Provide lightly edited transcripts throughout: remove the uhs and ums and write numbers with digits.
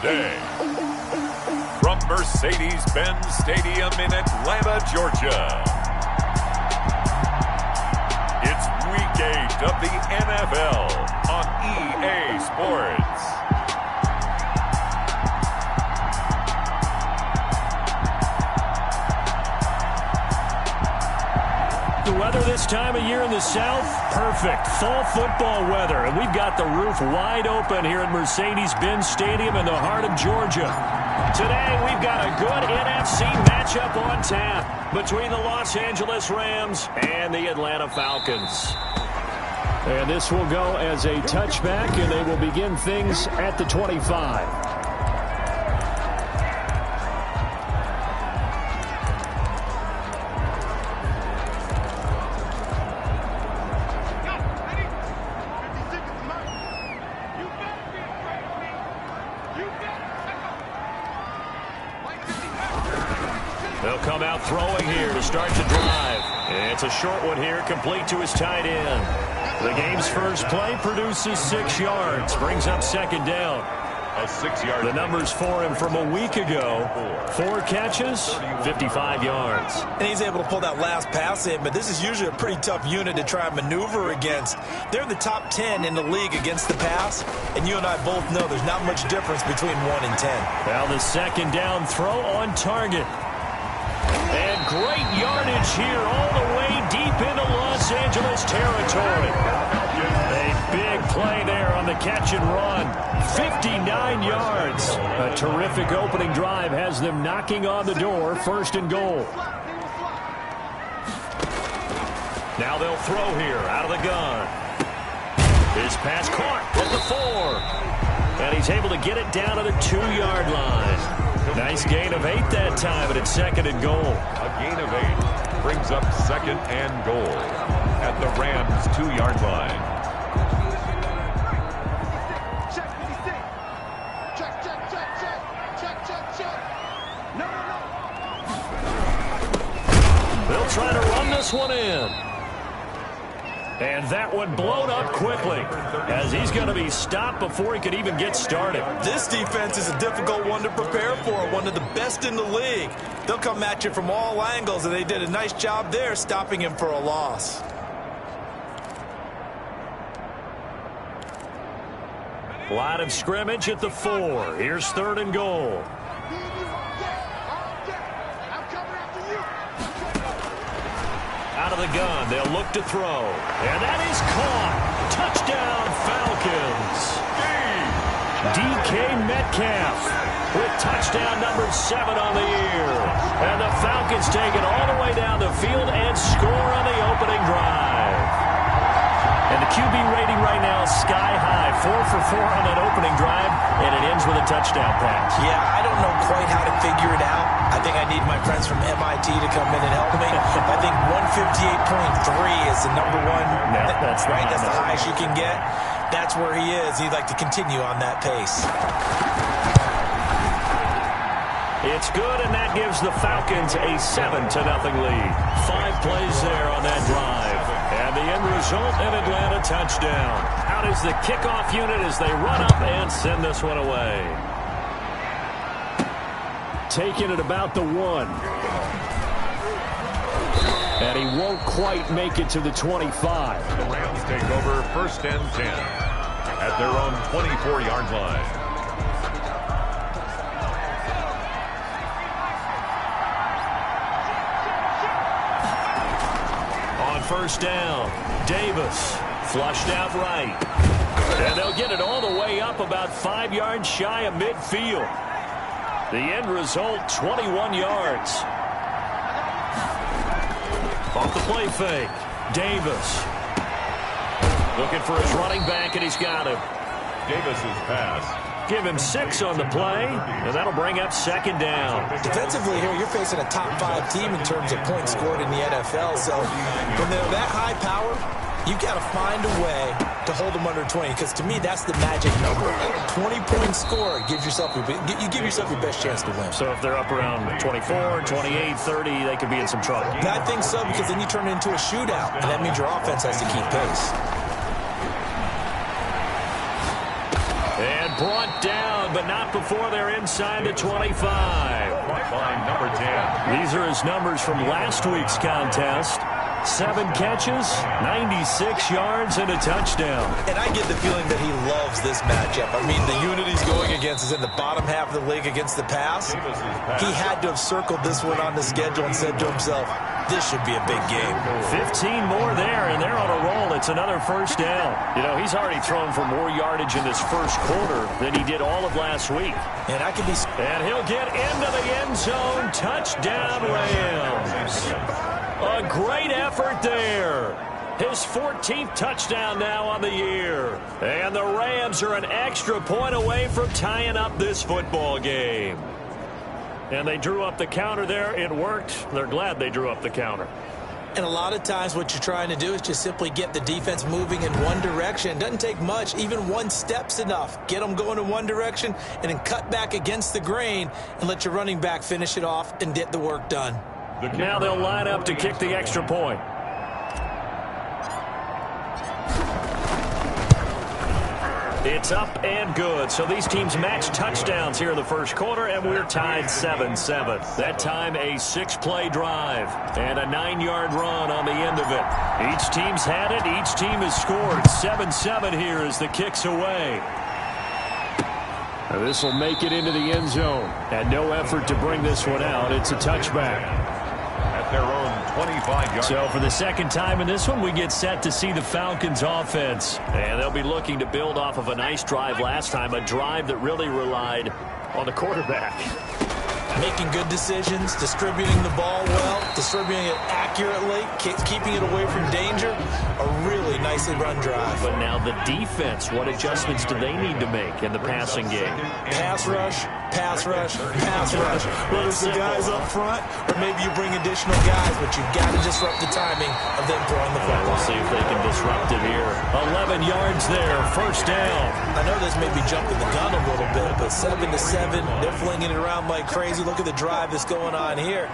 today. From Mercedes-Benz Stadium in Atlanta, Georgia. It's Week 8 of the NFL on EA Sports. The weather this time of year in the South, perfect. Fall football weather. And we've got the roof wide open here at Mercedes-Benz Stadium in the heart of Georgia. Today, we've got a good NFC matchup on tap between the Los Angeles Rams and the Atlanta Falcons. And this will go as a touchback, and they will begin things at the 25. They'll come out throwing here to start the drive. And it's a short one here, complete to his tight end. The game's first play produces 6 yards, brings up second down. A 6-yard. The numbers for him from a week ago: 4 catches, 55 yards. And he's able to pull that last pass in, but this is usually a pretty tough unit to try and maneuver against. They're in the top 10 in the league against the pass, and you and I both know there's not much difference between 1 and 10. Now the second down throw on target. And great yardage here all the way deep into Los Angeles territory. A big play there on the catch and run. 59 yards. A terrific opening drive has them knocking on the door, first and goal. Now they'll throw here out of the gun. His pass caught at the 4. And he's able to get it down to the 2-yard line. Nice gain of 8 that time, but it's second and goal. A gain of 8 brings up second and goal at the Rams' 2-yard line. They'll try to run this one in. And that one blown up quickly, as he's going to be stopped before he could even get started. This defense is a difficult one to prepare for, one of the best in the league. They'll come at you from all angles, and they did a nice job there stopping him for a loss. Line of scrimmage at the 4. Here's third and goal. Out of the gun, they'll look to throw. And that is caught. Touchdown, Falcons. DK Metcalf with touchdown number 7 on the year. And the Falcons take it all the way down the field and score on the opening drive. And the QB rating right now is sky high. 4 for 4 on that opening drive, and it ends with a touchdown pass. Yeah, I don't know quite how to figure it out. I think I need my friends from MIT to come in and help me. I think 158.3 is the number one. No, that's right. That's the highest you can get. That's where he is. He'd like to continue on that pace. It's good, and that gives the Falcons a 7-0 lead. 5 plays there on that drive. And the end result, an Atlanta touchdown. Out is the kickoff unit as they run up and send this one away. Taking it about the 1. And he won't quite make it to the 25. The Rams take over first and 10 at their own 24-yard line. On first down, Davis flushed out right. And they'll get it all the way up about 5 yards shy of midfield. The end result, 21 yards. Off the play fake, Davis. Looking for his running back, and he's got him. Davis's pass. Give him 6 on the play, and that'll bring up second down. Defensively here, you're facing a top 5 team in terms of points scored in the NFL. So when they're that high power, you've got to find a way to hold them under 20, because to me, that's the magic number. 20-point score gives yourself you give yourself your best chance to win. So if they're up around 24, 28, 30, they could be in some trouble. I think so, because then you turn it into a shootout, and that means your offense has to keep pace. And And brought down, but not before they're inside the 25. By number 10. These are his numbers from last week's contest. 7 catches, 96 yards, and a touchdown. And I get the feeling that he loves this matchup. I mean, the unit he's going against is in the bottom half of the league against the pass. He had to have circled this one on the schedule and said to himself, this should be a big game. 15 more there, and they're on a roll. It's another first down. You know, he's already thrown for more yardage in this first quarter than he did all of last week. And I can be... And he'll get into the end zone. Touchdown, Rams. A great effort there. His 14th touchdown now on the year. And the Rams are an extra point away from tying up this football game. And they drew up the counter there. It worked. They're glad they drew up the counter. And a lot of times what you're trying to do is just simply get the defense moving in one direction. It doesn't take much. Even one step's enough. Get them going in one direction and then cut back against the grain and let your running back finish it off and get the work done. Now they'll line up to kick the extra point. It's up and good. So these teams match touchdowns here in the first quarter, and we're tied 7-7. That time a 6-play drive and a 9-yard run on the end of it. Each team's had it. Each team has scored. 7-7 here as the kick's away. This will make it into the end zone. And no effort to bring this one out. It's a touchback. Their own 25 yards. So for the second time in this one, we get set to see the Falcons offense. And they'll be looking to build off of a nice drive last time, a drive that really relied on the quarterback. Making good decisions, distributing the ball well, distributing it accurately, keeping it away from danger. A really nicely run drive. But now the defense, what adjustments do they need to make in the passing game? Pass rush, pass rush, pass rush. Whether it's the guys up front or maybe you bring additional guys, but you've got to disrupt the timing of them throwing the football. We'll see if they can disrupt it here. 11 yards there, first down. I know this may be jumping the gun a little bit, but 7-7, they're flinging it around like crazy. Look at the drive that's going on here.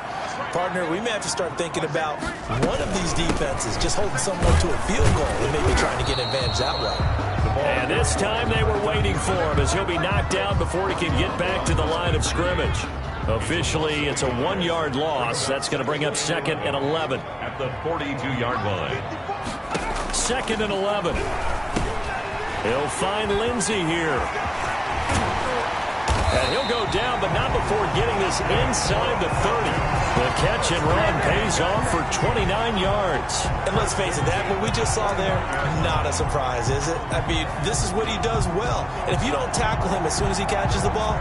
Partner, we may have to start thinking about one of these defenses just holding someone to a field goal and maybe trying to get an advantage that way. And this time they were waiting for him as he'll be knocked down before he can get back to the line of scrimmage. Officially, it's a 1-yard loss. That's going to bring up 2nd and 11. At the 42-yard line. 2nd and 11. He'll find Lindsey here. And he'll go down, but not before getting this inside the 30. The catch and run pays off for 29 yards. And let's face it, that what we just saw there, not a surprise, is it? I mean, this is what he does well. And if you don't tackle him as soon as he catches the ball,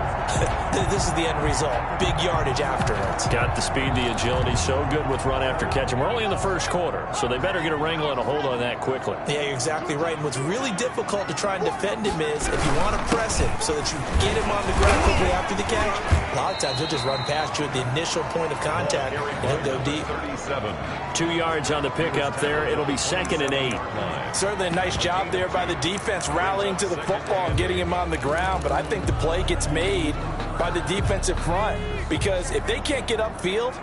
this is the end result. Big yardage afterwards. Got the speed, the agility, so good with run after catch. And we're only in the first quarter, so they better get a wrangle and a hold on that quickly. Yeah, you're exactly right. And what's really difficult to try and defend him is if you want to press him so that you get him on the ground quickly after the catch, a lot of times he'll just run past you at the initial point of contact and he'll go deep. 2 yards on the pickup there. It'll be 2nd and 8. Certainly a nice job there by the defense rallying to the football and getting him on the ground, but I think the play gets made by the defensive front because if they can't get upfield,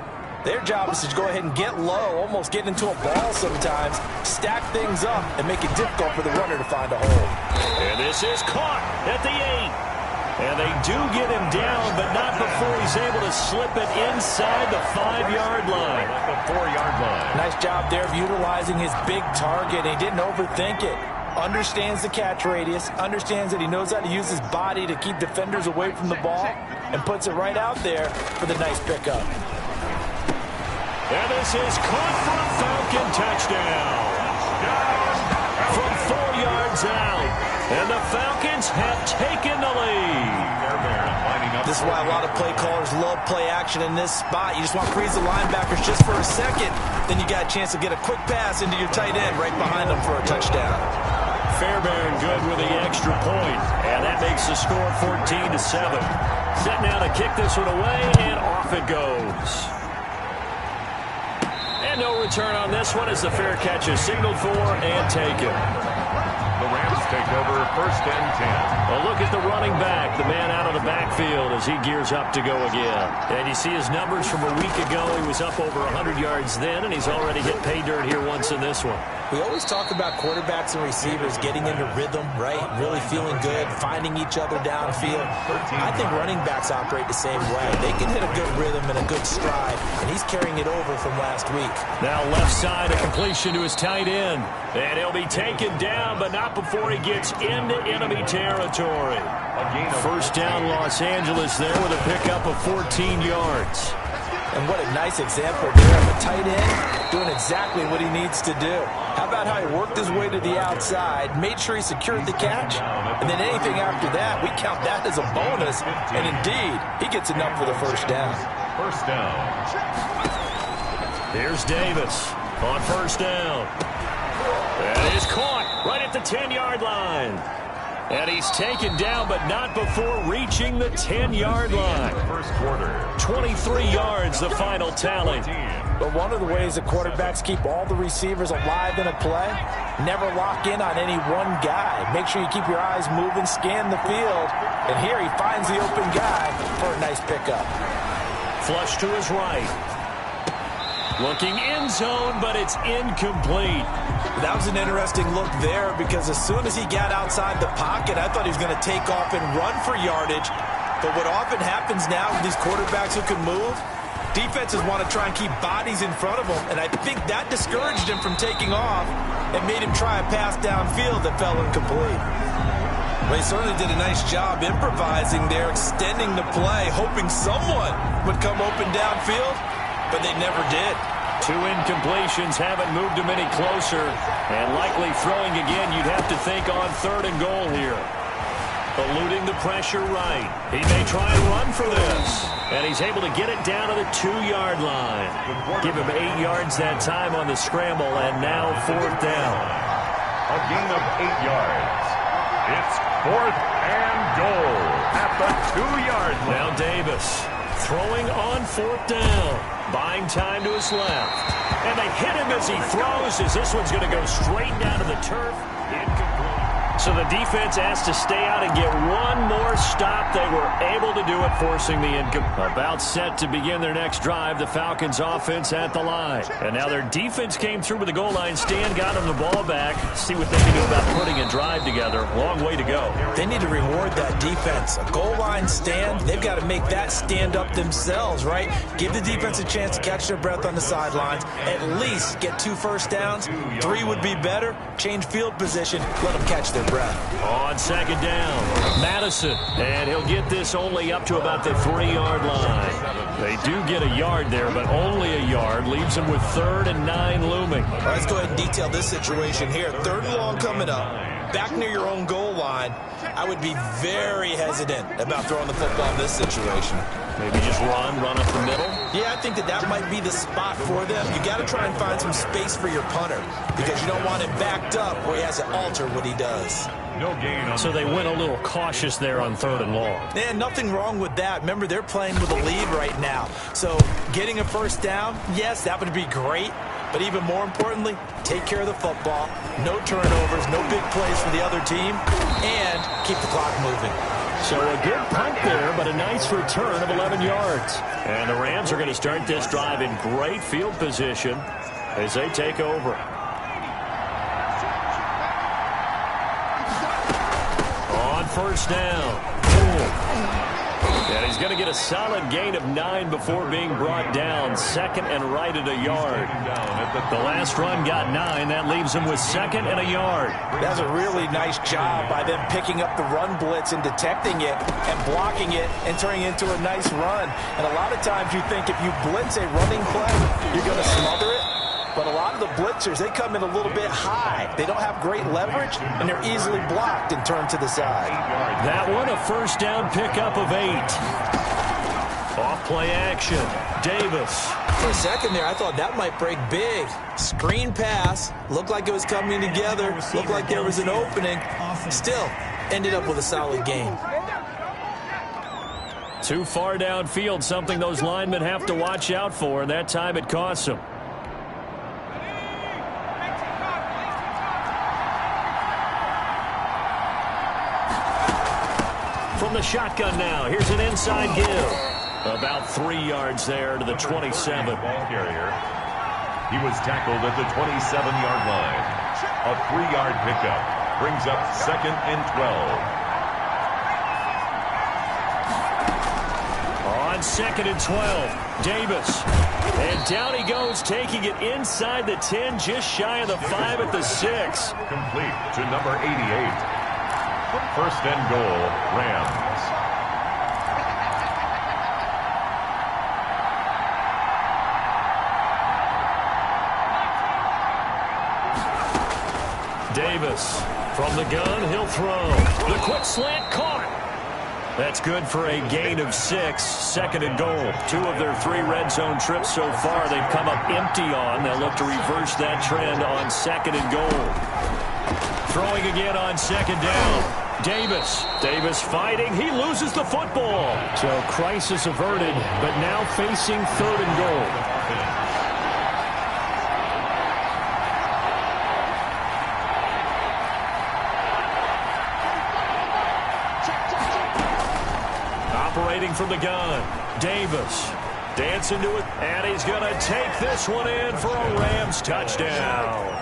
their job is to go ahead and get low, almost get into a ball sometimes, stack things up, and make it difficult for the runner to find a hole. And this is caught at the 8. And they do get him down, but not before he's able to slip it inside the 5-yard line. At the 4-yard line. Nice job there of utilizing his big target. He didn't overthink it. Understands the catch radius, understands that he knows how to use his body to keep defenders away from the ball, and puts it right out there for the nice pickup. And this is caught for a Falcon touchdown. From 4 yards out. And the Falcons have taken the lead. This is why a lot of play callers love play action in this spot. You just want to freeze the linebackers just for a second. Then you got a chance to get a quick pass into your tight end right behind them for a touchdown. Fairbairn good with the extra point. And that makes the score 14-7. Set now to kick this one away, and off it goes. And no return on this one as the fair catch is signaled for and taken. The Rams take over 1st and 10. A look at the running back, the man out of the backfield as he gears up to go again. And you see his numbers from a week ago. He was up over 100 yards then, and he's already hit pay dirt here once in this one. We always talk about quarterbacks and receivers getting into rhythm, right? Really feeling good, finding each other downfield. I think running backs operate the same way. They can hit a good rhythm and a good stride, and he's carrying it over from last week. Now left side, a completion to his tight end. And he'll be taken down, but not before he gets into enemy territory. First down, Los Angeles there with a pickup of 14 yards. And what a nice example there of a tight end doing exactly what he needs to do. How about how he worked his way to the outside, made sure he secured the catch, and then anything after that, we count that as a bonus. And indeed, he gets enough for the first down. First down. Here's Davis on first down. And he's caught right at the 10-yard line. And he's taken down, but not before reaching the 10-yard line. First quarter. 23 yards, the final tally. But one of the ways that quarterbacks keep all the receivers alive in a play, never lock in on any one guy. Make sure you keep your eyes moving, scan the field. And here he finds the open guy for a nice pickup. Flush to his right. Looking end zone, but it's incomplete. That was an interesting look there because as soon as he got outside the pocket, I thought he was going to take off and run for yardage. But what often happens now with these quarterbacks who can move, defenses want to try and keep bodies in front of them, and I think that discouraged him from taking off and made him try a pass downfield that fell incomplete. Well, he certainly did a nice job improvising there, extending the play, hoping someone would come open downfield, but they never did. 2 incompletions haven't moved him any closer, and likely throwing again, you'd have to think on 3rd and goal here. Eluding the pressure right. He may try and run for this, and he's able to get it down to the 2-yard line. Give him 8 yards that time on the scramble, and now 4th down. A gain of 8 yards. It's 4th and goal at the 2-yard line. Now Davis throwing on 4th down. Buying time to his left. And they hit him as he throws, as this one's going to go straight down to the turf. Incomplete. So the defense asked to stay out and get one more stop. They were able to do it, forcing the incomplete. About set to begin their next drive. The Falcons offense at the line. And now their defense came through with the goal line stand, got them the ball back. See what they can do about putting a drive together. Long way to go. They need to reward that defense. A goal line stand, they've got to make that stand up themselves, right? Give the defense a chance to catch their breath on the sidelines. At least get 2 first downs. 3 would be better. Change field position. Let them catch their breath. On 2nd down, Madison. And he'll get this only up to about the 3-yard line. They do get a yard there, but only a yard. Leaves them with 3rd and 9 looming. All right, let's go ahead and detail this situation here. 3rd and long coming up. Back near your own goal line. I would be very hesitant about throwing the football in this situation. Maybe just run up the middle? Yeah, I think that might be the spot for them. You got to try and find some space for your punter because you don't want him backed up where he has to alter what he does. No gain. So they went a little cautious there on 3rd and long. And nothing wrong with that. Remember, they're playing with a lead right now. So getting a first down, yes, that would be great. But even more importantly, take care of the football. No turnovers, no big plays for the other team, and keep the clock moving. So a good punt there, but a nice return of 11 yards. And the Rams are going to start this drive in great field position as they take over. On first down. And he's going to get a solid gain of 9 before being brought down. 2nd and right at a yard. The last run got 9. That leaves him with 2nd and a yard. That's a really nice job by them picking up the run blitz and detecting it and blocking it and turning it into a nice run. And a lot of times you think if you blitz a running play, you're going to smother it. But a lot of the blitzers, they come in a little bit high. They don't have great leverage, and they're easily blocked and turned to the side. That one, a first down pickup of 8. Off play action. Davis. For a second there, I thought that might break big. Screen pass. Looked like it was coming together. Looked like there was an opening. Still, ended up with a solid gain. Too far downfield, something those linemen have to watch out for, and that time it costs them. From the shotgun now, here's an inside give. About 3 yards there to the 27. Ball carrier. He was tackled at the 27-yard line. A 3-yard pickup brings up 2nd and 12. On 2nd and 12, Davis. And down he goes, taking it inside the 10, just shy of the 5 at the 6. Complete to number 88. 1st and goal, Rams. Davis from the gun, he'll throw. The quick slant caught. That's good for a gain of 6. 2nd and goal. 2 of their 3 red zone trips so far they've come up empty on. They'll look to reverse that trend on 2nd and goal. Throwing again on 2nd down. Davis fighting. He loses the football. So crisis averted, but now facing 3rd and goal. Operating from the gun, Davis dancing to it, and he's going to take this one in for a Rams touchdown.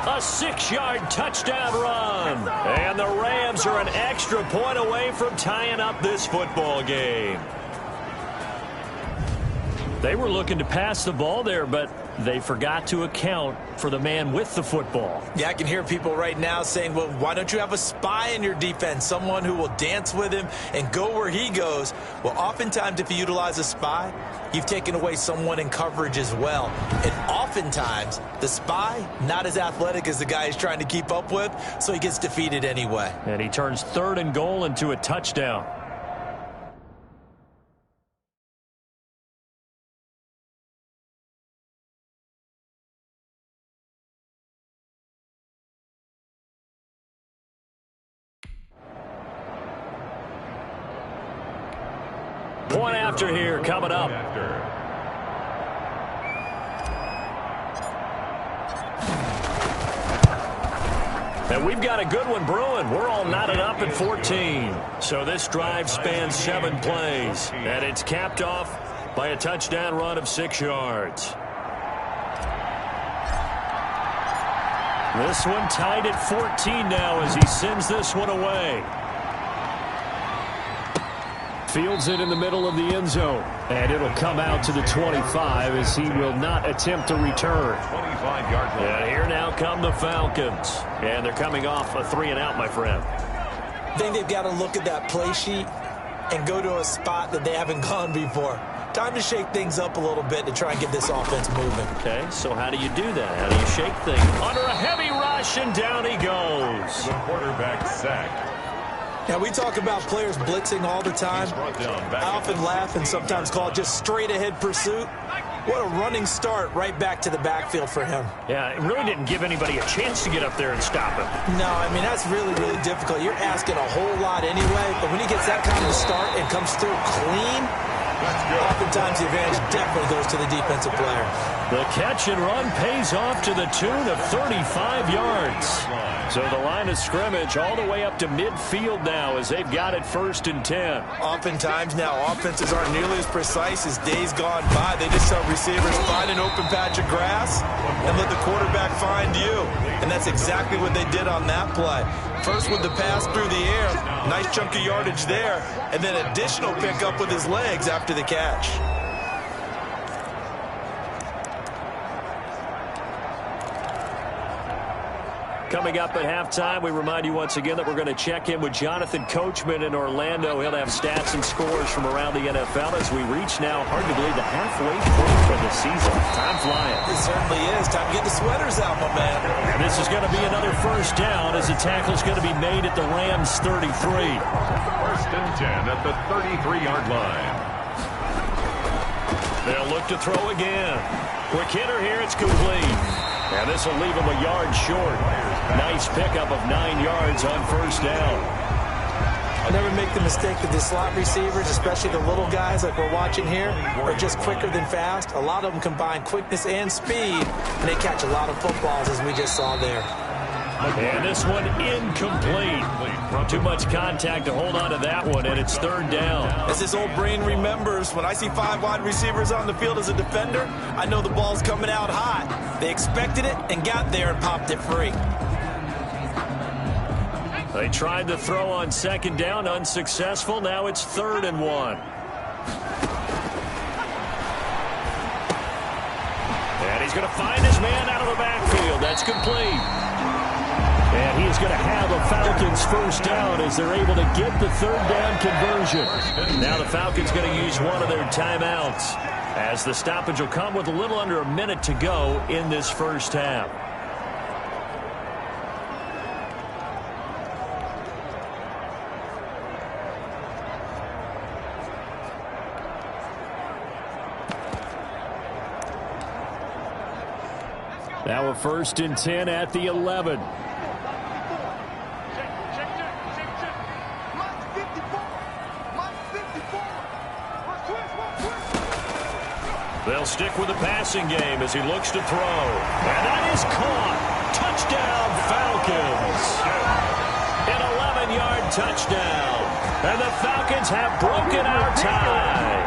A 6-yard touchdown run, and the Rams are an extra point away from tying up this football game. They were looking to pass the ball there, but they forgot to account for the man with the football. Yeah, I can hear people right now saying, well, why don't you have a spy in your defense, someone who will dance with him and go where he goes? Well, oftentimes if you utilize a spy, you've taken away someone in coverage as well. And oftentimes, the spy, not as athletic as the guy he's trying to keep up with, so he gets defeated anyway. And he turns 3rd and goal into a touchdown. Point after here coming up. And we've got a good one brewing. We're all knotted up at 14. So this drive spans 7 plays. And it's capped off by a touchdown run of 6 yards. This one tied at 14 now as he sends this one away. Fields it in the middle of the end zone. And it'll come out to the 25 as he will not attempt to return. 25-yard line. And here now come the Falcons. And they're coming off a 3-and-out, my friend. I think they've got to look at that play sheet and go to a spot that they haven't gone before. Time to shake things up a little bit to try and get this offense moving. Okay, so how do you do that? How do you shake things? Under a heavy rush, and down he goes. The quarterback sacked. Now, we talk about players blitzing all the time. I often laugh and sometimes call it just straight-ahead pursuit. What a running start right back to the backfield for him. Yeah, it really didn't give anybody a chance to get up there and stop him. No, I mean, that's really, really difficult. You're asking a whole lot anyway, but when he gets that kind of start and comes through clean, oftentimes the advantage definitely goes to the defensive player. The catch and run pays off to the tune of 35 yards. So the line of scrimmage all the way up to midfield now as they've got it 1st and 10. Oftentimes now, offenses aren't nearly as precise as days gone by. They just tell receivers, find an open patch of grass and let the quarterback find you. And that's exactly what they did on that play. First with the pass through the air, nice chunk of yardage there, and then additional pickup with his legs after the catch. Coming up at halftime, we remind you once again that we're going to check in with Jonathan Coachman in Orlando. He'll have stats and scores from around the NFL as we reach now, hard to believe, the halfway point of the season. Time flying. It certainly is. Time to get the sweaters out, my man. And this is going to be another 1st down as the tackle's going to be made at the Rams' 33. 1st and 10 at the 33-yard line. They'll look to throw again. Quick hitter here, it's complete. And this will leave him a yard short. Nice pickup of 9 yards on 1st down. I never make the mistake that the slot receivers, especially the little guys like we're watching here, are just quicker than fast. A lot of them combine quickness and speed, and they catch a lot of footballs, as we just saw there. And this one incomplete. Too much contact to hold on to that one, and it's 3rd down. As this old brain remembers, when I see 5 wide receivers on the field as a defender, I know the ball's coming out hot. They expected it and got there and popped it free. They tried to throw on second down, unsuccessful. Now it's 3rd and 1. And he's going to find his man out of the backfield. That's complete. And he is going to have a Falcons first down as they're able to get the 3rd down conversion. Now the Falcons going to use one of their timeouts as the stoppage will come with a little under a minute to go in this first half. Now a 1st and 10 at the 11. They'll stick with the passing game as he looks to throw. And that is caught. Touchdown, Falcons. An 11-yard touchdown. And the Falcons have broken our tie.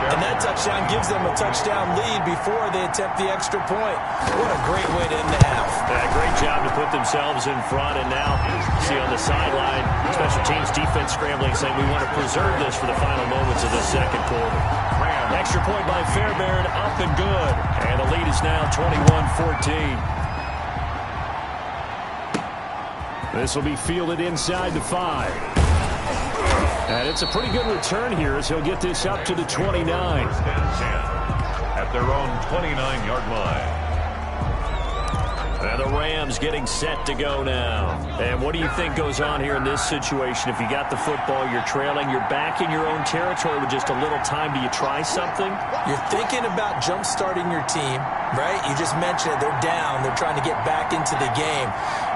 And that touchdown gives them a touchdown lead before they attempt the extra point. What a great way to end the half. Yeah, great job to put themselves in front. And now, see on the sideline, special teams defense scrambling, saying we want to preserve this for the final moments of the second quarter. Extra point by Fairbairn, up and good. And the lead is now 21-14. This will be fielded inside the 5. And it's a pretty good return here as he'll get this up to the 29. At their own 29-yard line. And the Rams getting set to go now. And what do you think goes on here in this situation? If you got the football, you're trailing, you're back in your own territory with just a little time. Do you try something? You're thinking about jump-starting your team, right? You just mentioned it. They're down. They're trying to get back into the game.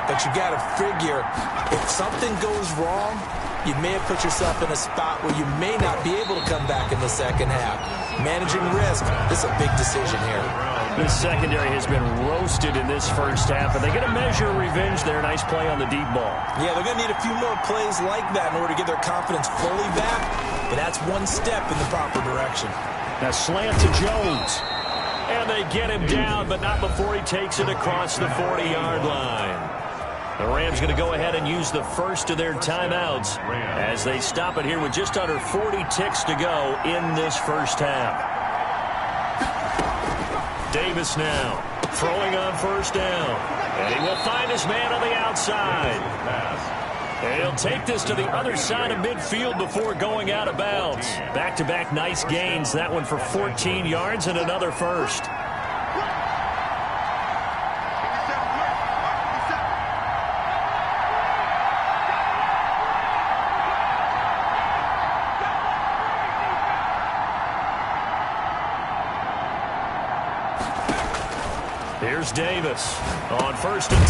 But you got to figure if something goes wrong, you may have put yourself in a spot where you may not be able to come back in the second half. Managing risk, this is a big decision here. This secondary has been roasted in this first half, and they get a measure of revenge there. Nice play on the deep ball. Yeah, they're going to need a few more plays like that in order to get their confidence fully back, but that's one step in the proper direction. Now slant to Jones, and they get him down, but not before he takes it across the 40-yard line. The Rams going to go ahead and use the first of their timeouts as they stop it here with just under 40 ticks to go in this first half. Davis now throwing on first down. And he will find his man on the outside. And he'll take this to the other side of midfield before going out of bounds. Back-to-back nice gains. That one for 14 yards and another first. Here's Davis on 1st and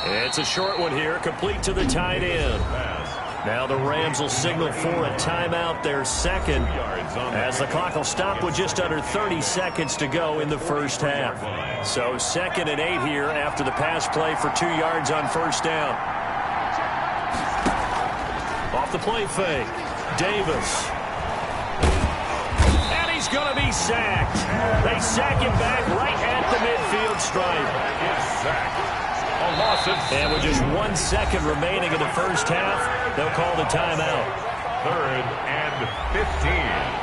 10. It's a short one here, complete to the tight end. Now the Rams will signal for a timeout, their second, as the clock will stop with just under 30 seconds to go in the first half. So 2nd and 8 here after the pass play for 2 yards on first down. Off the play fake, Davis. He's going to be sacked. They sack him back right at the midfield stripe. And with just 1 second remaining in the first half, they'll call the timeout. 3rd and 15.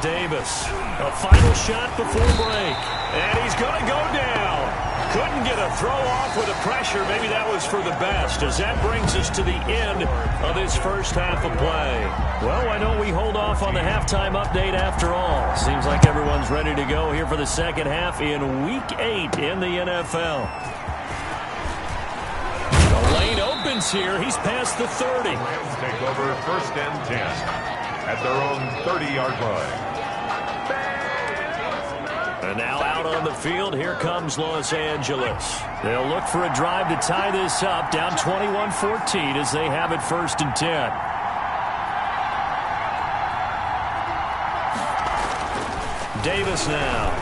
Davis. A final shot before break. And he's going to go down. Couldn't get a throw off with the pressure. Maybe that was for the best, as that brings us to the end of this first half of play. Well, why don't we hold off on the halftime update after all? Seems like everyone's ready to go here for the second half in Week 8 in the NFL. The lane opens here. He's past the 30. Rams take over 1st and 10 at their own 30-yard line. And now out on the field, here comes Los Angeles. They'll look for a drive to tie this up, down 21-14 as they have it 1st and 10. Davis now.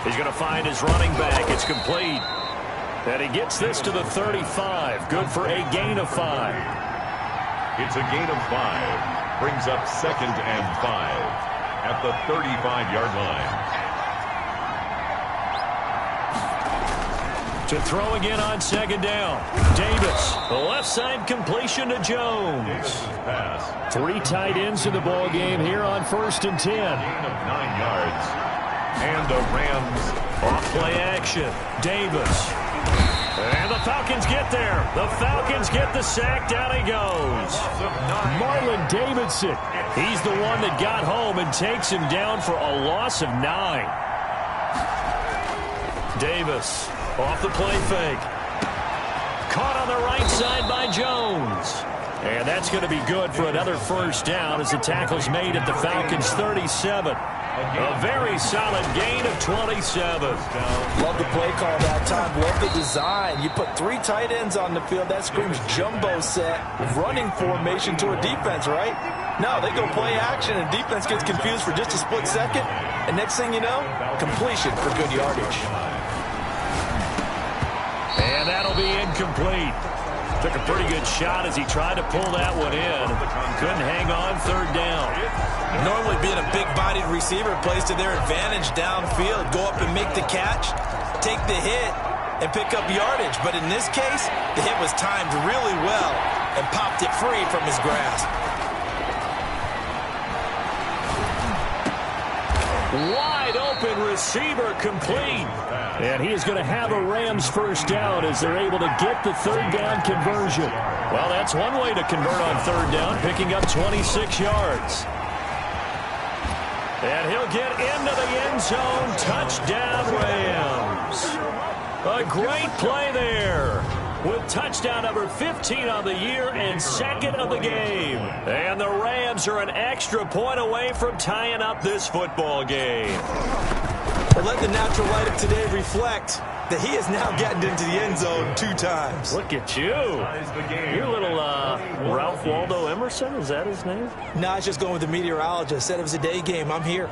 He's going to find his running back. It's complete. And he gets this to the 35. Good for a gain of 5. It's a gain of 5. Brings up 2nd and 5. At the 35-yard line. To throw again on 2nd down. Davis, the left side completion to Jones. 3 tight ends in the ball game here on 1st and 10. Gain of 9 yards. And the Rams off play action. Davis. And the Falcons get there. The Falcons get the sack. Down he goes. Marlon Davidson. He's the one that got home and takes him down for a loss of 9. Davis off the play fake. Caught on the right side by Jones. And that's going to be good for another 1st down as the tackle's made at the Falcons' 37. A very solid gain of 27. Love the play call that time. Love the design. You put 3 tight ends on the field. That screams jumbo set, running formation to a defense, right? No, they go play action, and defense gets confused for just a split second. And next thing you know, completion for good yardage. And that'll be incomplete. Took a pretty good shot as he tried to pull that one in. Couldn't hang on 3rd down. Normally being a big-bodied receiver plays to their advantage downfield. Go up and make the catch, take the hit, and pick up yardage. But in this case, the hit was timed really well and popped it free from his grasp. Wide open receiver complete. And he is going to have a Rams 1st down as they're able to get the 3rd down conversion. Well, that's one way to convert on 3rd down, picking up 26 yards. And he'll get into the end zone. Touchdown, Rams. A great play there, with touchdown number 15 on the year and 2nd of the game. And the Rams are an extra point away from tying up this football game. But let the natural light of today reflect that he has now gotten into the end zone 2 times. Look at you. You're little Ralph Waldo Emerson, is that his name? Nah, it's just going with the meteorologist. Said it was a day game. I'm here.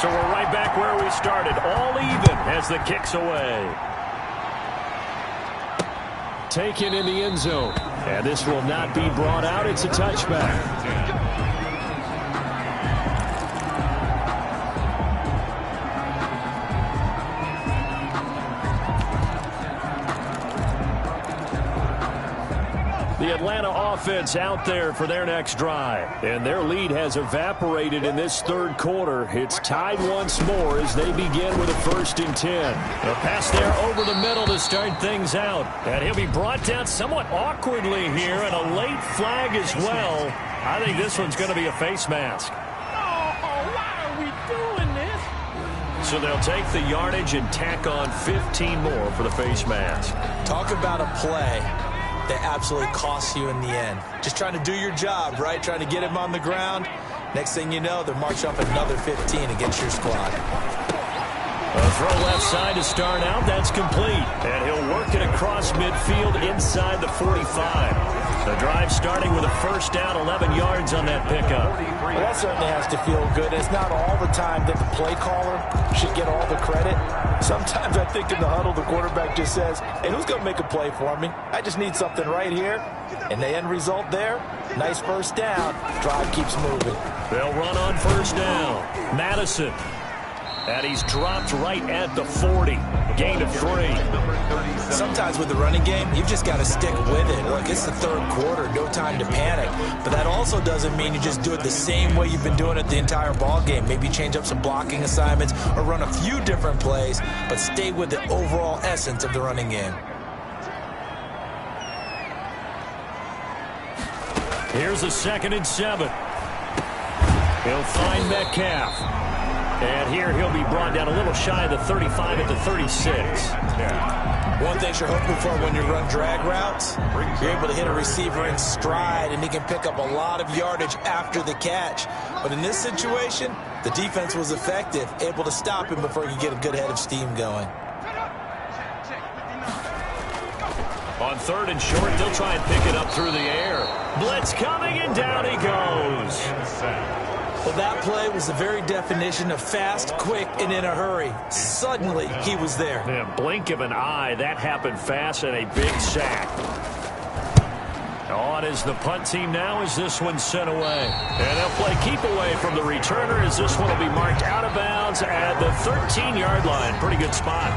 So we're right back where we started, all even as the kick's away. Taken in the end zone. And this will not be brought out. It's a touchback. The Atlanta offense out there for their next drive. And their lead has evaporated in this third quarter. It's tied once more as they begin with a 1st and 10. A pass there over the middle to start things out. And he'll be brought down somewhat awkwardly here, and a late flag as well. I think this one's going to be a face mask. Why are we doing this? So they'll take the yardage and tack on 15 more for the face mask. Talk about a play that absolutely costs you in the end. Just trying to do your job, right? Trying to get him on the ground. Next thing you know, they're marching up another 15 against your squad. A throw left side to start out. That's complete. And he'll work it across midfield inside the 45. The drive starting with a 1st down, 11 yards on that pickup. Well, that certainly has to feel good. It's not all the time that the play caller should get all the credit. Sometimes I think in the huddle, the quarterback just says, hey, who's going to make a play for me? I just need something right here. And the end result there, nice 1st down. Drive keeps moving. They'll run on 1st down. Madison. And he's dropped right at the 40. Gain of 3. Sometimes with the running game, you've just got to stick with it. Look, it's the third quarter, no time to panic. But that also doesn't mean you just do it the same way you've been doing it the entire ball game. Maybe change up some blocking assignments or run a few different plays, but stay with the overall essence of the running game. Here's a 2nd and 7. He'll find Metcalf. And here he'll be brought down a little shy of the 35 at the 36. Yeah. One thing you're hoping for when you run drag routes, you're able to hit a receiver in stride, and he can pick up a lot of yardage after the catch. But in this situation, the defense was effective, able to stop him before he could get a good head of steam going. On 3rd and short, they'll try and pick it up through the air. Blitz coming, and down he goes. Well, that play was the very definition of fast, quick, and in a hurry. Suddenly, he was there. Yeah, blink of an eye, that happened fast, and a big sack. On is the punt team now as this one's sent away. And they'll play keep away from the returner as this one will be marked out of bounds at the 13-yard line. Pretty good spot.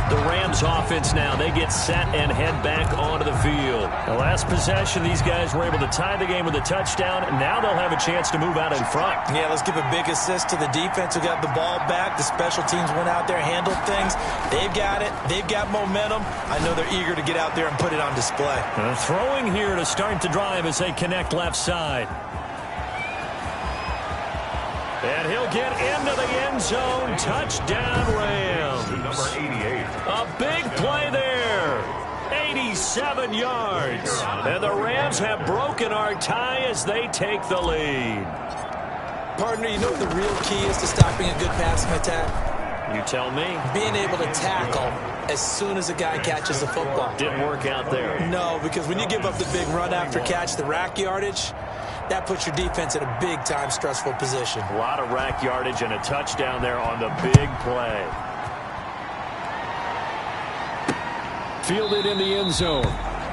The Rams offense now, they get set and head back onto the field. The last possession, these guys were able to tie the game with a touchdown, and now they'll have a chance to move out in front. Yeah, let's give a big assist to the defense who got the ball back. The special teams went out there, handled things. They've got it. They've got momentum. I know they're eager to get out there and put it on display. Throwing here to start the drive as they connect left side. And he'll get into the end zone. Touchdown, Rams. Number 88. A big play there. 87 yards. And the Rams have broken our tie as they take the lead. Partner, you know what the real key is to stopping a good passing attack? You tell me. Being able to tackle as soon as a guy catches the football. Didn't work out there. No, because when you give up the big run after catch, the rack yardage, that puts your defense in a big-time stressful position. A lot of rack yardage and a touchdown there on the big play. Fielded in the end zone.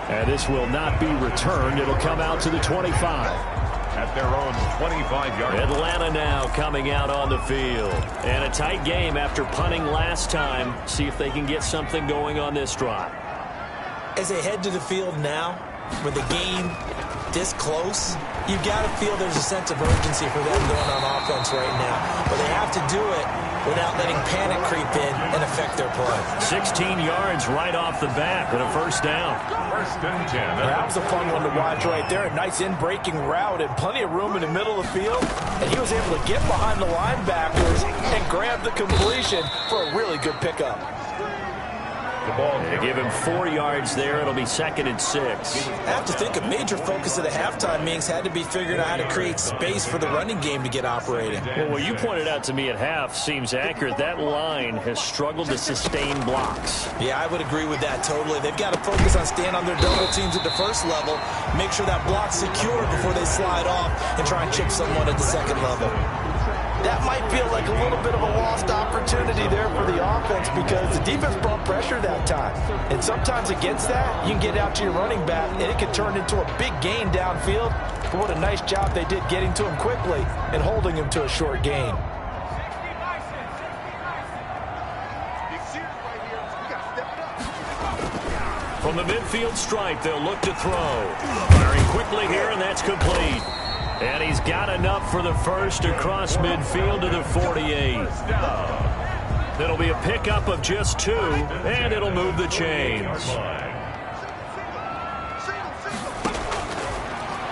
And this will not be returned. It'll come out to the 25. At their own 25-yard line. Atlanta now coming out on the field. And a tight game after punting last time. See if they can get something going on this drive. As they head to the field now, with the game this close, you've got to feel there's a sense of urgency for them going on offense right now. But they have to do it without letting panic creep in and affect their play. 16 yards right off the bat and a 1st down. 1st and 10. That was a fun one to watch right there. A nice in-breaking route and plenty of room in the middle of the field. And he was able to get behind the linebackers and grab the completion for a really good pickup. The ball. They give him 4 yards there. It'll be 2nd and 6. I have to think a major focus of the halftime meetings had to be figuring out how to create space for the running game to get operating. Well, what you pointed out to me at half seems accurate. That line has struggled to sustain blocks. Yeah, I would agree with that totally. They've got to focus on staying on their double teams at the first level, make sure that block's secure before they slide off and try and chip someone at the second level. that might feel like a little bit of a lost opportunity there for the offense because the defense brought pressure that time. And sometimes against that, you can get out to your running back, and it can turn into a big gain downfield. But what a nice job they did getting to him quickly and holding him to a short gain. From the midfield stripe, they'll look to throw. Firing quickly here, and that's complete. And he's got enough for the first across midfield to the 48. It'll be a pickup of just 2, and it'll move the chains.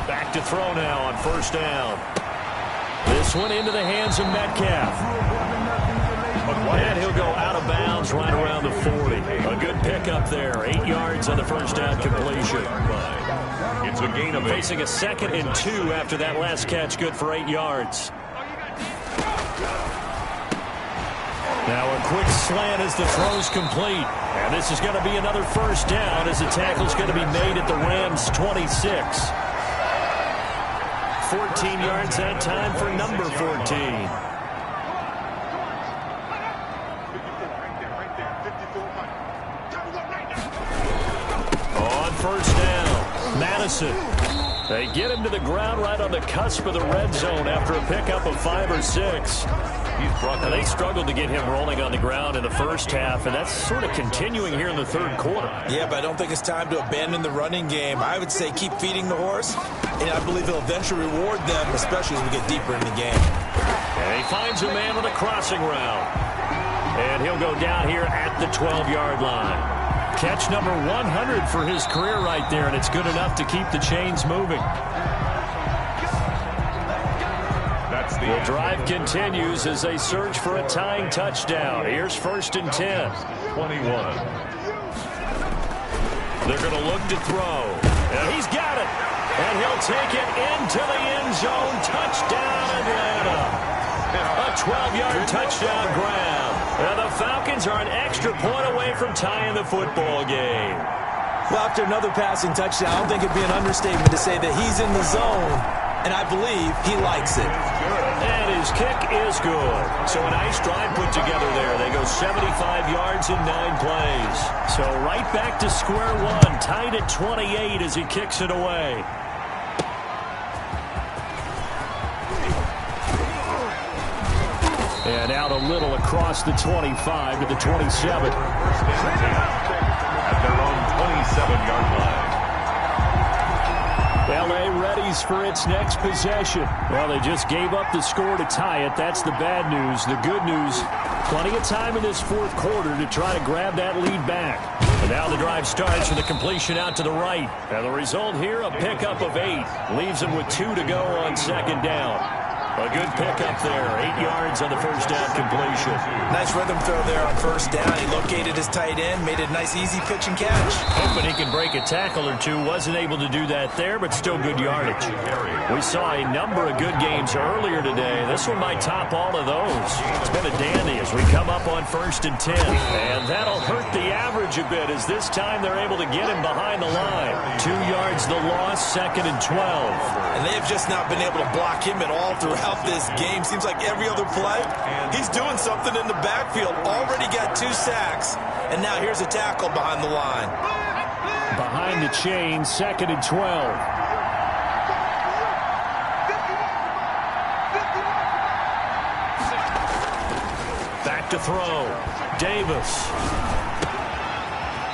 Back to throw now on first down. This one into the hands of Metcalf. And he'll go out of bounds right around the 40. A good pickup there. 8 yards on the first down completion. It's a gain of 8. Facing a 2nd and 2 after that last catch, good for 8 yards. Now a quick slant as the throw's complete. And this is going to be another first down as the tackle's going to be made at the Rams' 26. 14 yards that time for number 14. First down, Madison. They get him to the ground right on the cusp of the red zone after a pickup of 5 or 6. Now, they struggled to get him rolling on the ground in the first half, and that's sort of continuing here in the third quarter. Yeah, but I don't think it's time to abandon the running game. I would say keep feeding the horse, and I believe he'll eventually reward them, especially as we get deeper in the game. And he finds a man on a crossing route. And he'll go down here at the 12-yard line. Catch number 100 for his career right there, and it's good enough to keep the chains moving. The drive continues as they search for a tying touchdown. Here's 1st and 10. 21. They're going to look to throw. And he's got it. And he'll take it into the end zone. Touchdown, Atlanta. A 12-yard touchdown grab. And the Falcons are an extra point away from tying the football game. Well, after another passing touchdown, I don't think it'd be an understatement to say that he's in the zone, and I believe he likes it. And his kick is good. So a nice drive put together there. They go 75 yards in 9 plays. So right back to square one, tied at 28 as he kicks it away. And out a little across the 25 to the 27. At their own 27-yard line. L.A. readies for its next possession. Well, they just gave up the score to tie it. That's the bad news. The good news, plenty of time in this fourth quarter to try to grab that lead back. And now the drive starts with a completion out to the right. And the result here, a pickup of 8. Leaves them with 2 to go on second down. A good pickup there. 8 yards on the first down completion. Nice rhythm throw there on first down. He located his tight end, made it a nice, easy pitch and catch. Hoping he can break a tackle or two. Wasn't able to do that there, but still good yardage. We saw a number of good games earlier today. This one might top all of those. It's been a dandy as we come up on 1st and 10. And that'll hurt the average a bit as this time they're able to get him behind the line. 2 yards the loss, 2nd and 12. And they have just not been able to block him at all throughout this game. Seems like every other play, he's doing something in the backfield. Already got 2 sacks, and now here's a tackle behind the line. Behind the chain, 2nd and 12. Back to throw. Davis.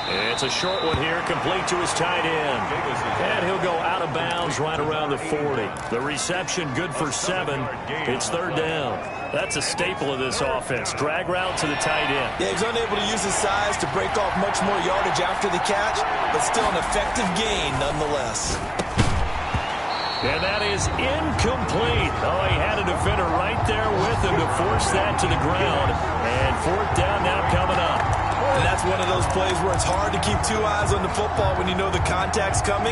It's a short one here, complete to his tight end. And he'll go out of bounds right around the 40. The reception good for 7. It's 3rd down. That's a staple of this offense. Drag route to the tight end. Yeah, he's unable to use his size to break off much more yardage after the catch, but still an effective gain nonetheless. And that is incomplete. Oh, he had a defender right there with him to force that to the ground. And 4th down now coming up. And that's one of those plays where it's hard to keep 2 eyes on the football when you know the contact's coming,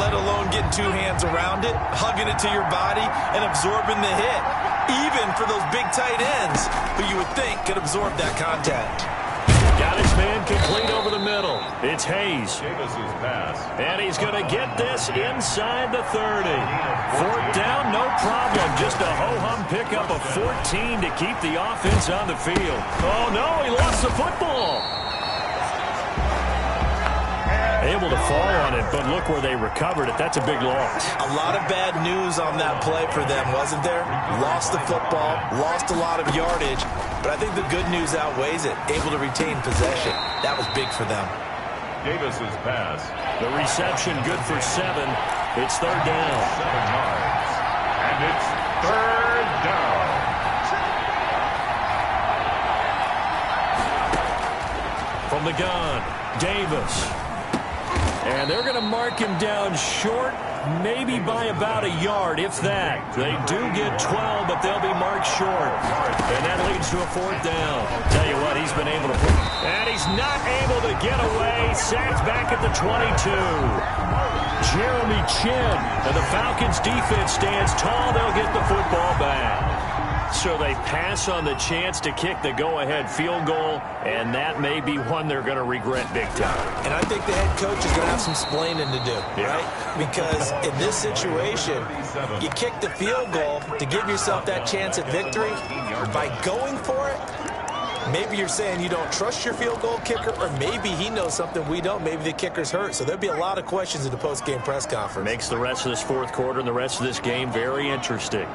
let alone getting 2 hands around it, hugging it to your body, and absorbing the hit, even for those big tight ends who you would think could absorb that contact. Got his man complete over the middle. It's Hayes. Davis's pass. And he's going to get this inside the 30. Fourth down, no problem. Just a ho-hum pickup of 14 to keep the offense on the field. Oh, no, he lost the football. Able to fall on it, but look where they recovered it. That's a big loss. A lot of bad news on that play for them, wasn't there? Lost the football, lost a lot of yardage, but I think the good news outweighs it. Able to retain possession. That was big for them. Davis's pass. The reception good for 7. It's third down. 7 yards. And it's third down. From the gun, Davis. And they're going to mark him down short, maybe by about a yard, if that. They do get 12, but they'll be marked short. And that leads to a fourth down. Tell you what, he's been able to put... And he's not able to get away. Sacked back at the 22. Jeremy Chin. And the Falcons' defense stands tall. They'll get the football back. So they pass on the chance to kick the go-ahead field goal, and that may be one they're going to regret big time. And I think the head coach is going to have some splaining to do, right? Because in this situation, you kick the field goal to give yourself that chance at victory. By going for it, maybe you're saying you don't trust your field goal kicker, or maybe he knows something we don't. Maybe the kicker's hurt. So there'll be a lot of questions in the post-game press conference. Makes the rest of this fourth quarter and the rest of this game very interesting.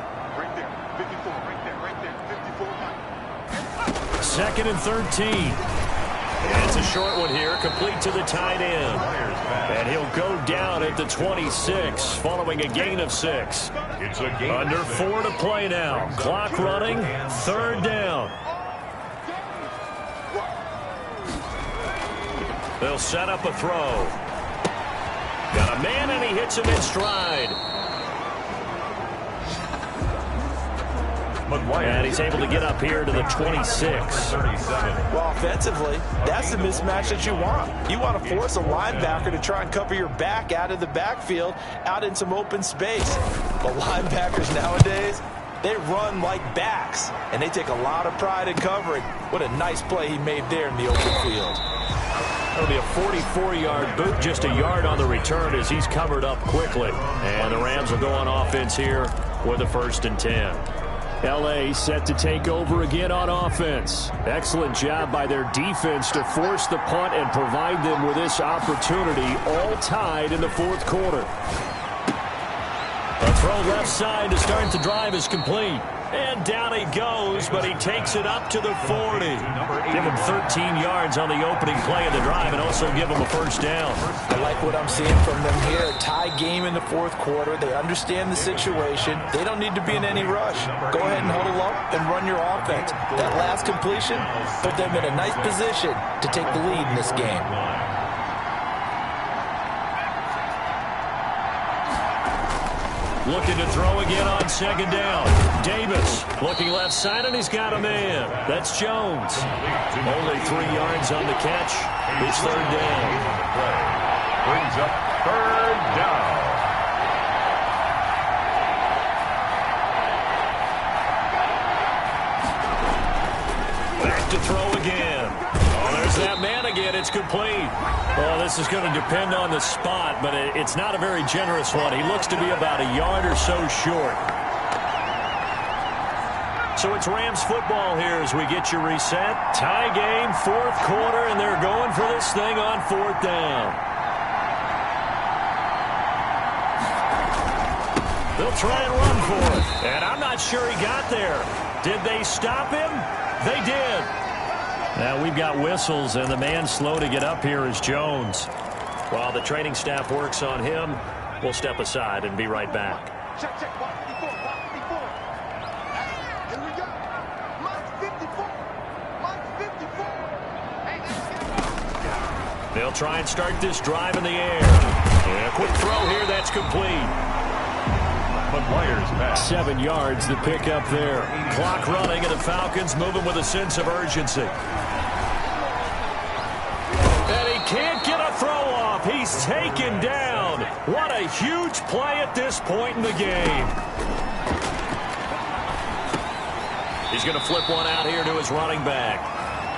Second and 13. And it's a short one here, complete to the tight end. And he'll go down at the 26, following a gain of 6. It's a gain. Under 4 to play now. Clock running, third down. They'll set up a throw. Got a man, and he hits him in stride. And he's able to get up here to the 26. Well, offensively, that's the mismatch that you want. You want to force a linebacker to try and cover your back out of the backfield, out in some open space. But linebackers nowadays, they run like backs, and they take a lot of pride in covering. What a nice play he made there in the open field. That'll be a 44-yard boot, just a yard on the return as he's covered up quickly. And the Rams will go on offense here with a 1st and 10. L.A. set to take over again on offense. Excellent job by their defense to force the punt and provide them with this opportunity, all tied in the fourth quarter. A throw left side to start the drive is complete. And down he goes, but he takes it up to the 40. Give him 13 yards on the opening play of the drive and also give him a 1st down. I like what I'm seeing from them here. A tie game in the fourth quarter. They understand the situation. They don't need to be in any rush. Go ahead and huddle up and run your offense. That last completion put them in a nice position to take the lead in this game. Looking to throw again on 2nd down. Davis looking left side, and he's got a man. That's Jones. Only 3 yards on the catch. It's third down. Brings up third down. Back to throw again. Oh, there's that man again. It's complete. Well, this is going to depend on the spot, but it's not a very generous one. He looks to be about a yard or so short. So it's Rams football here as we get you reset. Tie game, fourth quarter, and they're going for this thing on 4th down. They'll try and run for it. And I'm not sure he got there. Did they stop him? They did. Now we've got whistles, and the man slow to get up here is Jones. While the training staff works on him, we'll step aside and be right back. Check, check, box 54, box 54. Here we go. Box 54. Box 54. Hey, They'll try and start this drive in the air. And a quick throw here, that's complete. 7 yards to pick up there. Clock running, and the Falcons moving with a sense of urgency. And he can't get a throw off. He's taken down. What a huge play at this point in the game. He's going to flip one out here to his running back.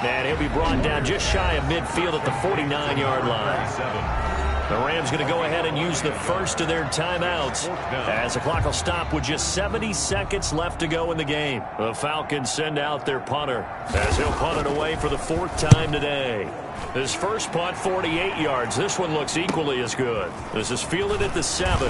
And he'll be brought down just shy of midfield at the 49-yard line. The Rams going to go ahead and use the first of their timeouts as the clock will stop with just 70 seconds left to go in the game. The Falcons send out their punter as he'll punt it away for the 4th time today. His first punt, 48 yards. This one looks equally as good. This is fielded at the 7.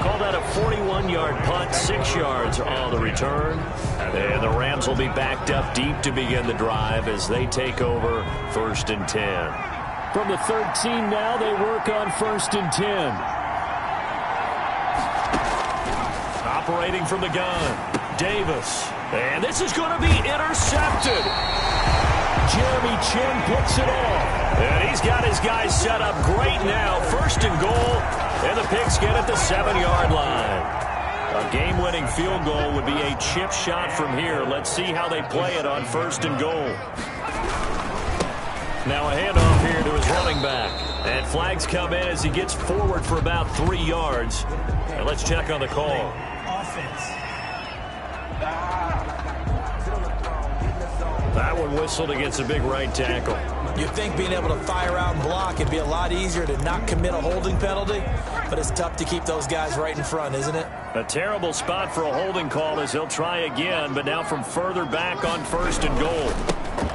Call that a 41-yard punt, 6 yards on the return. And the Rams will be backed up deep to begin the drive as they take over 1st and 10. From the 13 now, they work on 1st and 10. Operating from the gun, Davis. And this is going to be intercepted. Jeremy Chin picks it off. And he's got his guys set up great now. 1st and goal. And the Pigs get at the 7-yard line. A game-winning field goal would be a chip shot from here. Let's see how they play it on 1st and goal. Now a handoff here to his running back. And flags come in as he gets forward for about 3 yards. And let's check on the call. That one whistled against a big right tackle. You'd think being able to fire out and block it'd be a lot easier to not commit a holding penalty, but it's tough to keep those guys right in front, isn't it? A terrible spot for a holding call as he'll try again, but now from further back on 1st and goal.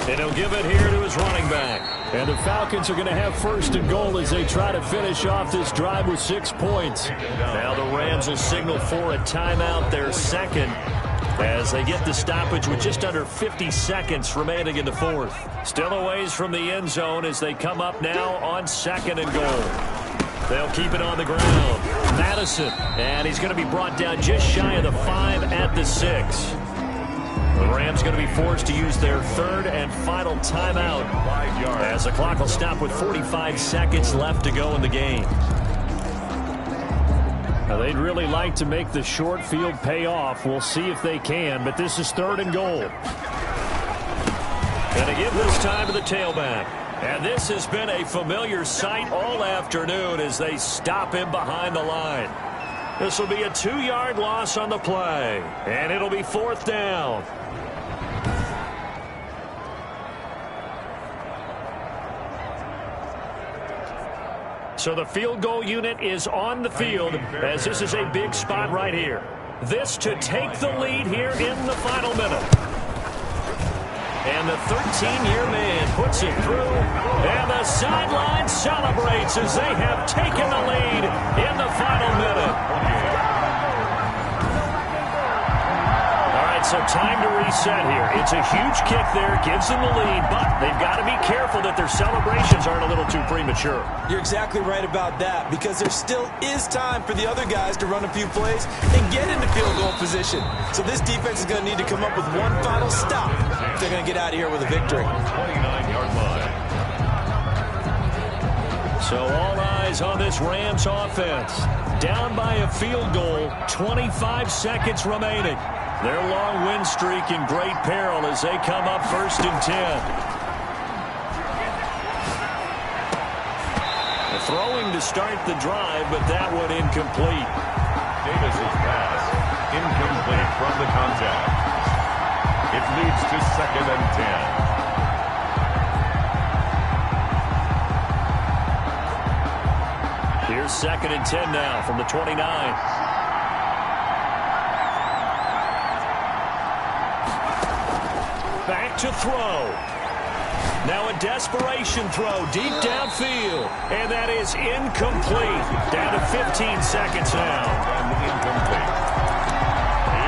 And he'll give it here to his running back. And the Falcons are going to have 1st and goal as they try to finish off this drive with 6 points. Now the Rams will signal for a timeout, their 2nd. As they get the stoppage with just under 50 seconds remaining in the 4th. Still a ways from the end zone as they come up now on 2nd and goal. They'll keep it on the ground. Madison, and he's going to be brought down just shy of the 5 at the 6. The Rams going to be forced to use their 3rd and final timeout as the clock will stop with 45 seconds left to go in the game. Now, they'd really like to make the short field pay off. We'll see if they can, but this is 3rd and goal. Going to give this time to the tailback. And this has been a familiar sight all afternoon as they stop him behind the line. This will be a 2-yard loss on the play, and it'll be 4th down. So the field goal unit is on the field as this is a big spot right here. This to take the lead here in the final minute. And the 13-year man puts it through. And the sideline celebrates as they have taken the lead in the final minute. So time to reset here. It's a huge kick there, gives them the lead, but they've got to be careful that their celebrations aren't a little too premature. You're exactly right about that, because there still is time for the other guys to run a few plays and get into field goal position. So this defense is going to need to come up with one final stop if they're going to get out of here with a victory. 29-yard line. So all eyes on this Rams offense. Down by a field goal, 25 seconds remaining. Their long win streak in great peril as they come up 1st and 10. Throwing to start the drive, but that one incomplete. Davis's pass incomplete from the contact. It leads to 2nd and 10. Here's 2nd and 10 now from the 29. Back to throw. Now a desperation throw deep downfield. And that is incomplete. Down to 15 seconds now. Incomplete.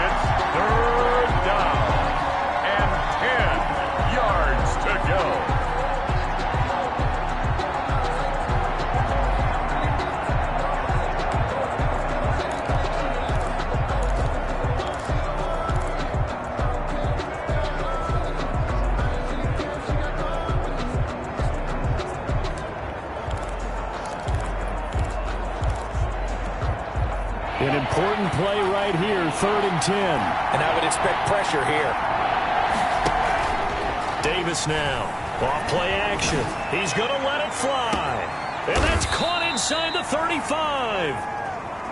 It's 3rd down. And 10 yards to go. An important play right here, 3rd and 10. And I would expect pressure here. Davis now. Off play action. He's going to let it fly. And that's caught inside the 35.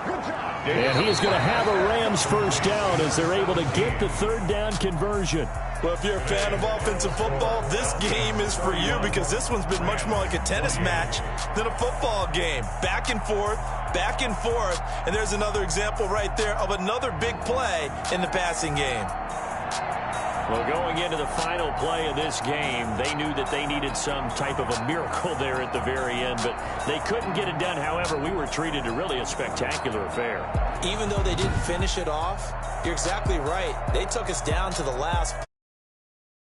And he is going to have a Rams first down as they're able to get the third down conversion. Well, if you're a fan of offensive football, this game is for you because this one's been much more like a tennis match than a football game. Back and forth, and there's another example right there of another big play in the passing game. Well, going into the final play of this game, they knew that they needed some type of a miracle there at the very end, but they couldn't get it done. However, we were treated to really a spectacular affair. Even though they didn't finish it off, you're exactly right. They took us down to the last